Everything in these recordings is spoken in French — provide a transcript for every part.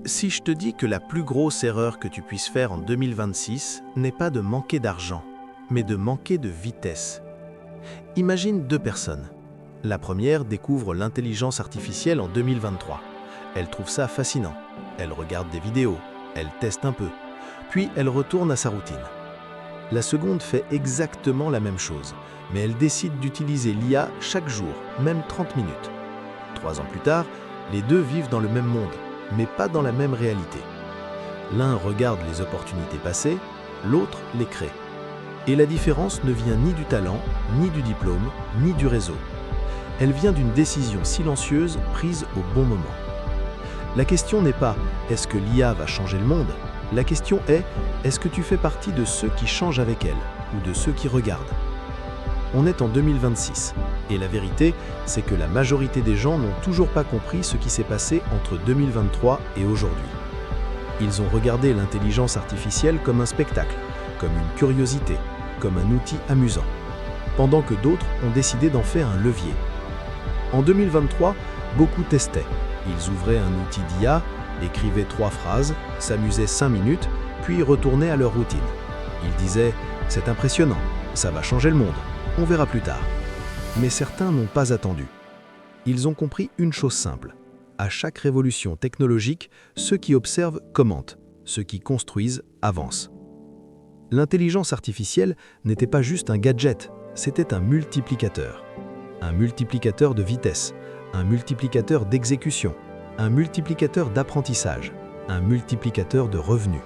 Si je te dis que la plus grosse erreur que tu puisses faire en 2026 n'est pas de manquer d'argent, mais de manquer de vitesse. Imagine deux personnes. La première découvre l'intelligence artificielle en 2023. Elle trouve ça fascinant. Elle regarde des vidéos, elle teste un peu, puis elle retourne à sa routine. La seconde fait exactement la même chose, mais elle décide d'utiliser l'IA chaque jour, même 30 minutes. 3 ans plus tard, les deux vivent dans le même monde, mais pas dans la même réalité. L'un regarde les opportunités passées, l'autre les crée. Et la différence ne vient ni du talent, ni du diplôme, ni du réseau. Elle vient d'une décision silencieuse prise au bon moment. La question n'est pas « est-ce que l'IA va changer le monde ?», la question est « est-ce que tu fais partie de ceux qui changent avec elle ou de ceux qui regardent ?» On est en 2026, et la vérité, c'est que la majorité des gens n'ont toujours pas compris ce qui s'est passé entre 2023 et aujourd'hui. Ils ont regardé l'intelligence artificielle comme un spectacle, comme une curiosité, comme un outil amusant, pendant que d'autres ont décidé d'en faire un levier. En 2023, beaucoup testaient. Ils ouvraient un outil d'IA, écrivaient 3 phrases, s'amusaient 5 minutes, puis retournaient à leur routine. Ils disaient « c'est impressionnant, ça va changer le monde, on verra plus tard ». Mais certains n'ont pas attendu. Ils ont compris une chose simple. À chaque révolution technologique, ceux qui observent commentent, ceux qui construisent avancent. L'intelligence artificielle n'était pas juste un gadget, c'était un multiplicateur. Un multiplicateur de vitesse, un multiplicateur d'exécution, un multiplicateur d'apprentissage, un multiplicateur de revenus.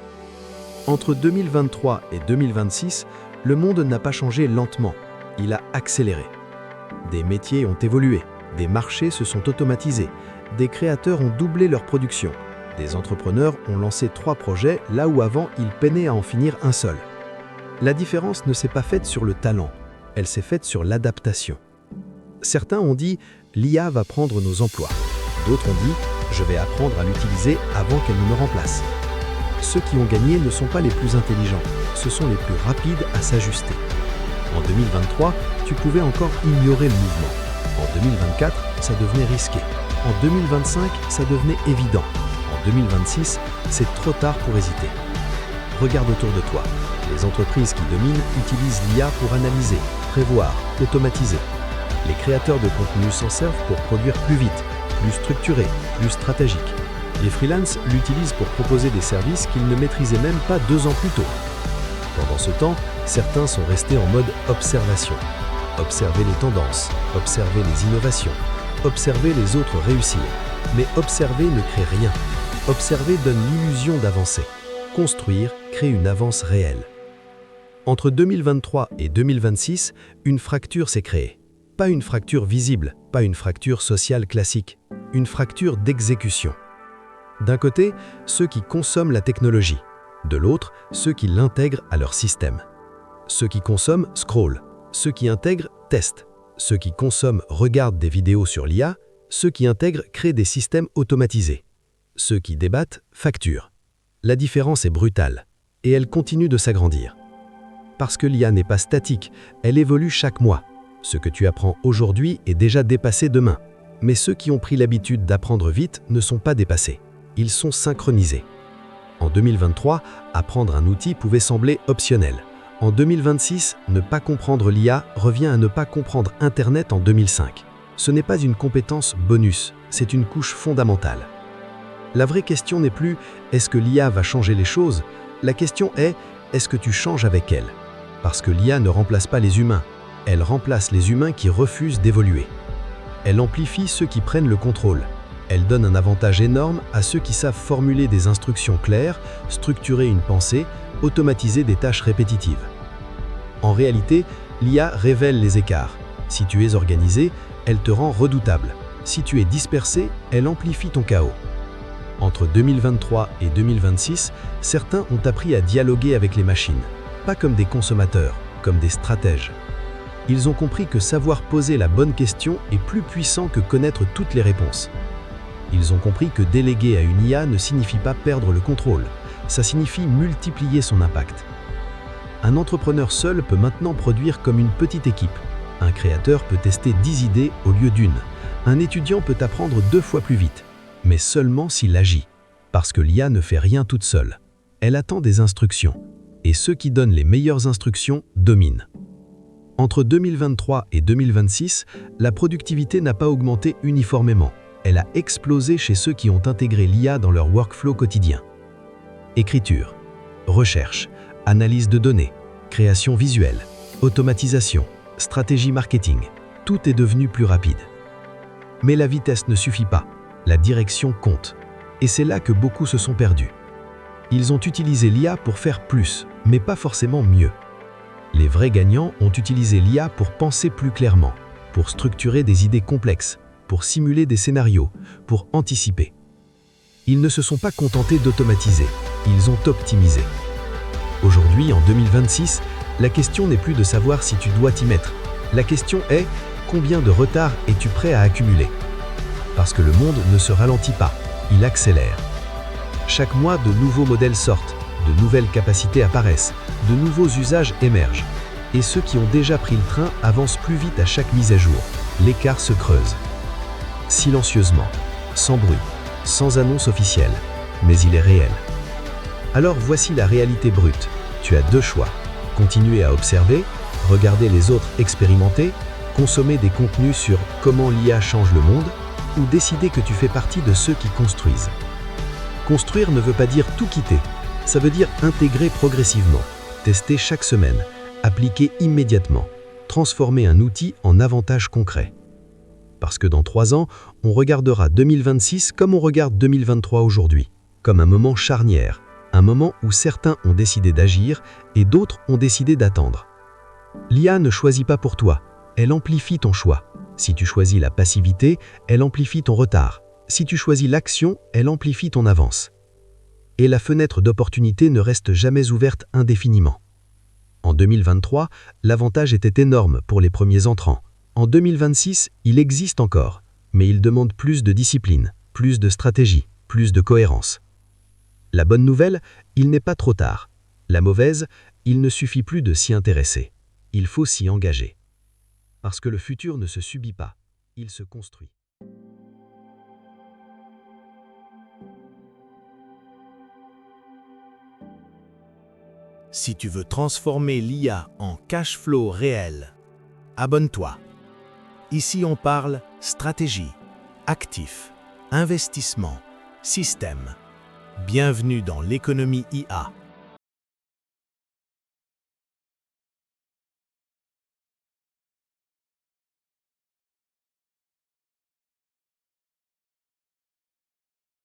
Entre 2023 et 2026, le monde n'a pas changé lentement, il a accéléré. Des métiers ont évolué, des marchés se sont automatisés, des créateurs ont doublé leur production, des entrepreneurs ont lancé 3 projets là où avant ils peinaient à en finir un seul. La différence ne s'est pas faite sur le talent, elle s'est faite sur l'adaptation. Certains ont dit « l'IA va prendre nos emplois ». D'autres ont dit « je vais apprendre à l'utiliser avant qu'elle ne me remplace ». Ceux qui ont gagné ne sont pas les plus intelligents, ce sont les plus rapides à s'ajuster. En 2023, tu pouvais encore ignorer le mouvement. En 2024, ça devenait risqué. En 2025, ça devenait évident. En 2026, c'est trop tard pour hésiter. Regarde autour de toi. Les entreprises qui dominent utilisent l'IA pour analyser, prévoir, automatiser. Les créateurs de contenu s'en servent pour produire plus vite, plus structuré, plus stratégique. Les freelances l'utilisent pour proposer des services qu'ils ne maîtrisaient même pas 2 ans plus tôt. Pendant ce temps, certains sont restés en mode observation. Observer les tendances, observer les innovations, observer les autres réussir. Mais observer ne crée rien. Observer donne l'illusion d'avancer. Construire crée une avance réelle. Entre 2023 et 2026, une fracture s'est créée. Pas une fracture visible, pas une fracture sociale classique, une fracture d'exécution. D'un côté, ceux qui consomment la technologie. De l'autre, ceux qui l'intègrent à leur système. Ceux qui consomment scrollent, ceux qui intègrent testent, ceux qui consomment regardent des vidéos sur l'IA, ceux qui intègrent créent des systèmes automatisés. Ceux qui débattent facturent. La différence est brutale, et elle continue de s'agrandir. Parce que l'IA n'est pas statique, elle évolue chaque mois. Ce que tu apprends aujourd'hui est déjà dépassé demain. Mais ceux qui ont pris l'habitude d'apprendre vite ne sont pas dépassés. Ils sont synchronisés. En 2023, apprendre un outil pouvait sembler optionnel. En 2026, ne pas comprendre l'IA revient à ne pas comprendre Internet en 2005. Ce n'est pas une compétence bonus, c'est une couche fondamentale. La vraie question n'est plus « est-ce que l'IA va changer les choses ?», la question est « est-ce que tu changes avec elle ?» Parce que l'IA ne remplace pas les humains, elle remplace les humains qui refusent d'évoluer. Elle amplifie ceux qui prennent le contrôle. Elle donne un avantage énorme à ceux qui savent formuler des instructions claires, structurer une pensée, automatiser des tâches répétitives. En réalité, l'IA révèle les écarts. Si tu es organisé, elle te rend redoutable. Si tu es dispersé, elle amplifie ton chaos. Entre 2023 et 2026, certains ont appris à dialoguer avec les machines, pas comme des consommateurs, comme des stratèges. Ils ont compris que savoir poser la bonne question est plus puissant que connaître toutes les réponses. Ils ont compris que déléguer à une IA ne signifie pas perdre le contrôle, ça signifie multiplier son impact. Un entrepreneur seul peut maintenant produire comme une petite équipe. Un créateur peut tester 10 idées au lieu d'une. Un étudiant peut apprendre 2 fois plus vite, mais seulement s'il agit. Parce que l'IA ne fait rien toute seule. Elle attend des instructions. Et ceux qui donnent les meilleures instructions dominent. Entre 2023 et 2026, la productivité n'a pas augmenté uniformément. Elle a explosé chez ceux qui ont intégré l'IA dans leur workflow quotidien. Écriture, recherche, analyse de données, création visuelle, automatisation, stratégie marketing, tout est devenu plus rapide. Mais la vitesse ne suffit pas, la direction compte. Et c'est là que beaucoup se sont perdus. Ils ont utilisé l'IA pour faire plus, mais pas forcément mieux. Les vrais gagnants ont utilisé l'IA pour penser plus clairement, pour structurer des idées complexes, pour simuler des scénarios, pour anticiper. Ils ne se sont pas contentés d'automatiser, ils ont optimisé. Aujourd'hui, en 2026, la question n'est plus de savoir si tu dois t'y mettre. La question est, combien de retard es-tu prêt à accumuler? Parce que le monde ne se ralentit pas, il accélère. Chaque mois, de nouveaux modèles sortent, de nouvelles capacités apparaissent, de nouveaux usages émergent. Et ceux qui ont déjà pris le train avancent plus vite à chaque mise à jour. L'écart se creuse. Silencieusement, sans bruit, sans annonce officielle, mais il est réel. Alors voici la réalité brute. Tu as deux choix. Continuer à observer, regarder les autres expérimenter, consommer des contenus sur comment l'IA change le monde, ou décider que tu fais partie de ceux qui construisent. Construire ne veut pas dire tout quitter. Ça veut dire intégrer progressivement, tester chaque semaine, appliquer immédiatement, transformer un outil en avantage concret. Parce que dans 3 ans, on regardera 2026 comme on regarde 2023 aujourd'hui, comme un moment charnière, un moment où certains ont décidé d'agir et d'autres ont décidé d'attendre. L'IA ne choisit pas pour toi, elle amplifie ton choix. Si tu choisis la passivité, elle amplifie ton retard. Si tu choisis l'action, elle amplifie ton avance. Et la fenêtre d'opportunité ne reste jamais ouverte indéfiniment. En 2023, l'avantage était énorme pour les premiers entrants. En 2026, il existe encore, mais il demande plus de discipline, plus de stratégie, plus de cohérence. La bonne nouvelle, il n'est pas trop tard. La mauvaise, il ne suffit plus de s'y intéresser. Il faut s'y engager. Parce que le futur ne se subit pas, il se construit. Si tu veux transformer l'IA en cash flow réel, abonne-toi. Ici, on parle stratégie, actifs, investissement, système. Bienvenue dans l'économie IA.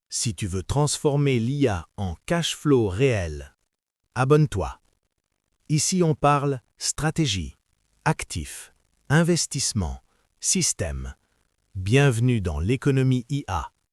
Si tu veux transformer l'IA en cash flow réel, abonne-toi. Ici, on parle stratégie, actifs, investissement, système. Bienvenue dans l'économie IA.